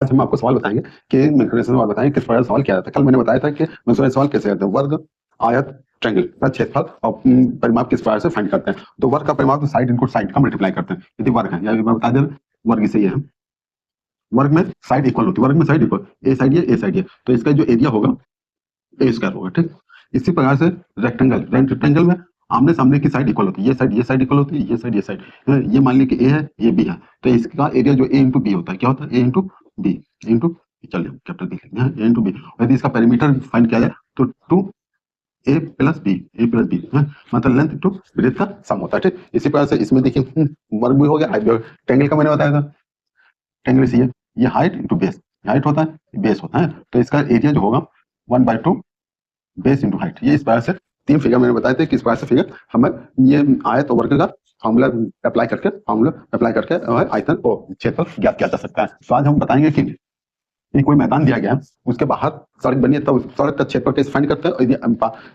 आज हम आपको सवाल बताएंगे कि मेंसुरेशन सवाल बताएंगे किस प्रकार सवाल किया जाता है। कल मैंने बताया था कि मेंसुरेशन सवाल कैसे करते हैं, वर्ग, आयत, ट्रायंगल का क्षेत्रफल और परिमाप किस प्रकार से फाइंड करते हैं। तो वर्ग का परिमाप साइड इनटू साइड का मल्टीप्लाई करते हैं। यदि वर्ग है, या मैं बता दें वर्ग इसे है, वर्ग में साइड इक्वल होती है, वर्ग में साइड इक्वल, ए साइड ये, ए साइड ये, तो इसका जो एरिया होगा ए स्क्वायर होगा। ठीक, इसी प्रकार से रेक्टेंगल, रेक्टेंगल में आमने सामने की साइड इक्वल होती है, ये साइड इक्वल होती है, ये साइड, ये साइड, ये मान ली कि ए है, ये बी है, तो इसका एरिया जो ए इंटू बी होता है, क्या होता है, ए इंटू बी, इंटू, चलिए कैपिटल बी लिखते हैं, ए इंटू बी। यदि इसका पेरीमीटर फाइंड किया जाए तो 2 ए प्लस बी, ए प्लस बी, मतलब लेंथ टू ब्रेथ का सम होता है। ठीक, इसी प्रकार से इसमें देखिए वर्ग भी हो गया, ट्रायंगल का मैंने बताया था, ट्रायंगल से ये हाइट इंटू बेस, हाइट होता है, बेस होता है, तो इसका एरिया जो होगा 1/2 बेस इंटू हाइट। ये इस प्रकार से तीन फिगर मैंने बताए थे, किस प्रकार से फिगर हमें ये आयत और वर्ग का फॉर्मूला अप्लाई करके आयतन और क्षेत्रफल ज्ञात किया जा सकता है। तो आज हम बताएंगे कि कोई मैदान दिया गया है, उसके बाहर सड़क बनी है, तो उस सड़क का क्षेत्रफल कैसे फाइंड करते हैं, और यदि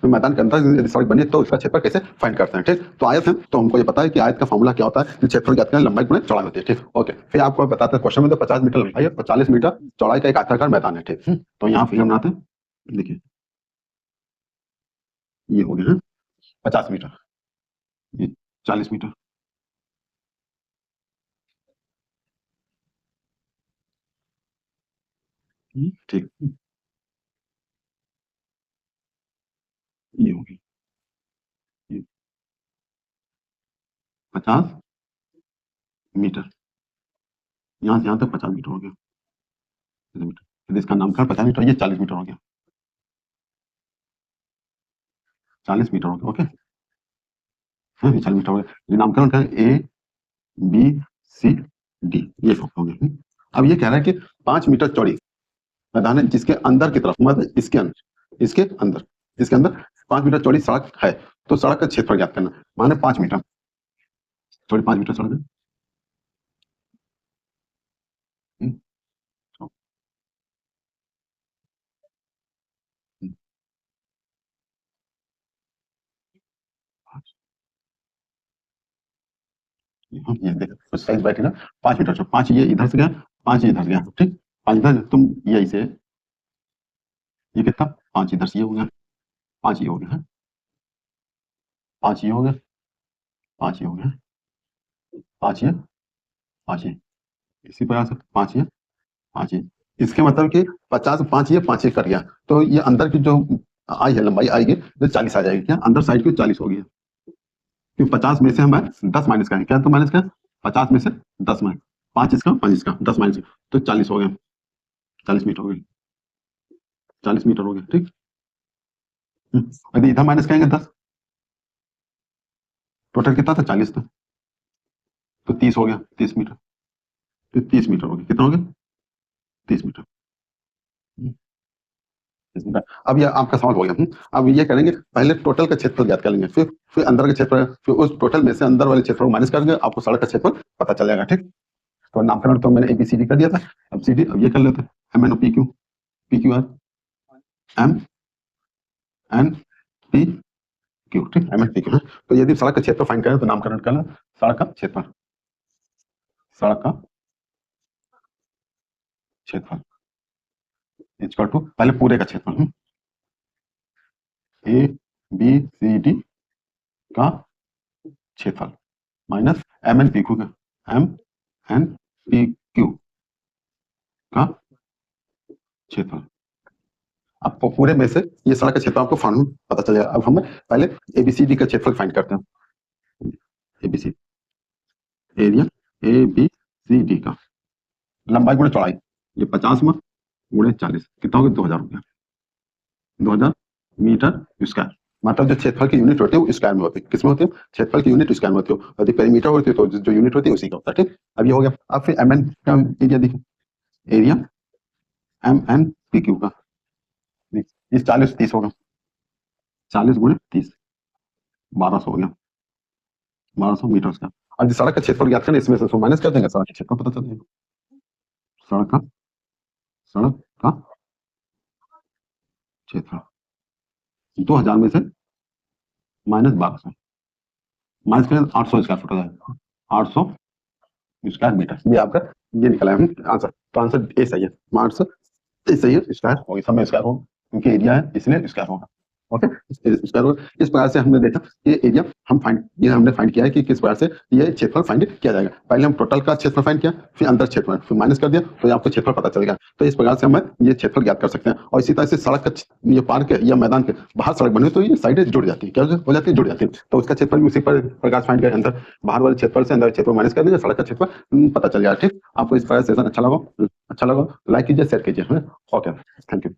मैदान के अंदर यदि सड़क बनी है तो उसका क्षेत्रफल कैसे फाइंड करते हैं। ठीक, तो आयत है तो हमको ये पता है कि आयत का फॉर्मूला क्या होता है, क्षेत्रफल ज्ञात करना, लंबाई गुणा चौड़ाई होती है। ठीक, ओके, फिर आपको बताते हैं क्वेश्चन में, तो 50 मीटर लंबाई और 40 मीटर चौड़ाई का एक आयताकार मैदान है। ठीक, तो यहाँ फिगर बनाते हैं, देखिए ये हो गया 50 मीटर, ये 40 मीटर, ठीक, ये होगी, ये 50 मीटर, यहाँ से यहाँ तक 50 मीटर हो गया, मीटर, यदि इसका नामकरण 50 मीटर, ये 40 मीटर हो गया, 40 मीटर हो गया, ओके, हाँ, ये 40 मीटर हो गया। ये नामकरण का ए बी सी डी, ये हो गया। अब ये कह रहा है कि 5 मीटर चौड़ी मैदान है, जिसके अंदर की तरफ, मतलब इसके अंदर 5 मीटर चौड़ी सड़क है, तो सड़क का क्षेत्रफल ज्ञात करना, माने 5 मीटर चौड़ी, 5 मीटर सड़क है। हम्म, हम्म, ये देखो साइज बैठे ना, 5 मीटर, 5 ये इधर से गया, 5 ये इधर गया, ठीक, 5 इधर, तुम ये इसे, ये कितना, 5 इधर से ये हो गया, 5 ये हो गया, 5 ये हो गया, 5 ये हो गया, 5 ये, 5 ये, इसी प्रकार से 5 ये, 5 ये, इसके मतलब कि 50, 5 ये, 5 ये कर गया, तो ये अंदर की जो आई है, लंबाई आएगी तो 40 आ जाएगी, क्या अंदर साइड की 40 हो गई, क्योंकि 50 में से हमें 10 माइनस करें, क्या तो माइनस का 50 में से 10 माइनस, 5 इसका 5 इसका 10 माइनस, तो 40 हो गया, 40 मीटर हो गई, 40 मीटर हो गया। ठीक, यदि इधर माइनस करेंगे 10, टोटल कितना था, 40 था, तो 30 हो गया, 30 मीटर, तो 30 मीटर हो गया, कितना हो गया, 30 मीटर, 30 मीटर। अब ये आपका सवाल हो गया। अब ये करेंगे, पहले टोटल का क्षेत्रफल ज्ञात कर लेंगे, फिर अंदर का क्षेत्रफल, फिर उस टोटल में से अंदर वाले क्षेत्रफल माइनस करेंगे, आपको सड़क का क्षेत्रफल पता चल जाएगा। ठीक, तो नामकरण तो मैंने ABCD कर दिया था, अब CD, अब ये कर लेते हैं, MN और PQ, PQR, MNPQ, ठीक, MNPQ। तो यदि सड़क का क्षेत्रफल फाइंड करें तो नामकरण करना, सड़क का क्षेत्रफल, सड़क का क्षेत्रफल इक्वल टू, पहले पूरे का क्षेत्रफल, ABCD का क्षेत्रफल माइनस MNPQ का, MNPQ का क्षेत्रफल। अब पूरे में से ये सड़क का क्षेत्र आपको फॉर्मूला पता चल जाएगा। अब हम पहले ABCD का क्षेत्रफल फाइंड करते हैं, ABC एरिया ABCD का, लंबाई गुणे चौड़ाई, ये 50 में गुणे 40, कितना हो गया, 2000 हो गया, 2000 मीटर स्क्वायर, मतलब जो क्षेत्रफल की यूनिट होती है वो स्क्वायर में होती है, किसमें होती है, क्षेत्रफल की यूनिट स्क्वायर में होती है, यदि पेरीमीटर होती है तो जो यूनिट होती है उसी का होता है। ठीक, अब ये हो गया। अब फिर MN का एरिया देखिए, एरिया MNPQ का, इस 40 30 होगा, 40 गुणे 30, 1200 हो गया, 1200 मीटर का। अब सड़क का क्षेत्रफल ज्ञात करना, इसमें से माइनस कर देंगे, सड़क का क्षेत्रफल पता चल जाएगा, सड़क का, सड़क का क्षेत्रफल 2000 में से माइनस 1200, माइनस करें 800 स्क्वायर फुट हो जाएगा, 800 स्क्वायर मीटर, ये आपका ये निकला है आंसर। तो आंसर ए सही है, आंसर ए सही है, स्क्वायर होगा, सब में स्क्वायर होगा क्योंकि एरिया है इसलिए स्क्वायर होगा। ओके, स्क्वायर होगा। इस प्रकार से हमने देखा ये एरिया ये हमने फाइंड किया है कि किस प्रकार से ये क्षेत्रफल फाइंड किया जाएगा। पहले हम टोटल का क्षेत्रफल फाइंड किया, फिर अंदर क्षेत्रफल, फिर माइनस कर दिया, तो आपको क्षेत्रफल पता चल गया। तो इस प्रकार से हम ये क्षेत्रफल ज्ञात कर सकते हैं। और इसी तरह से सड़क का ये पार्क है या मैदान के बाहर सड़क बने तो ये साइडें जुड़ जाती है, क्या हो जाती है, जुड़ जाती है। तो उसका क्षेत्रफल भी उसी प्रकार फाइंड करें, अंदर बाहर वाले क्षेत्रफल से अंदर क्षेत्रफल माइनस कर देंगे, सड़क का क्षेत्रफल पता चल जाएगा। ठीक, आपको इस प्रकार सेशन अच्छा लगा लाइक कीजिए, शेयर कीजिए। Okay, thank you.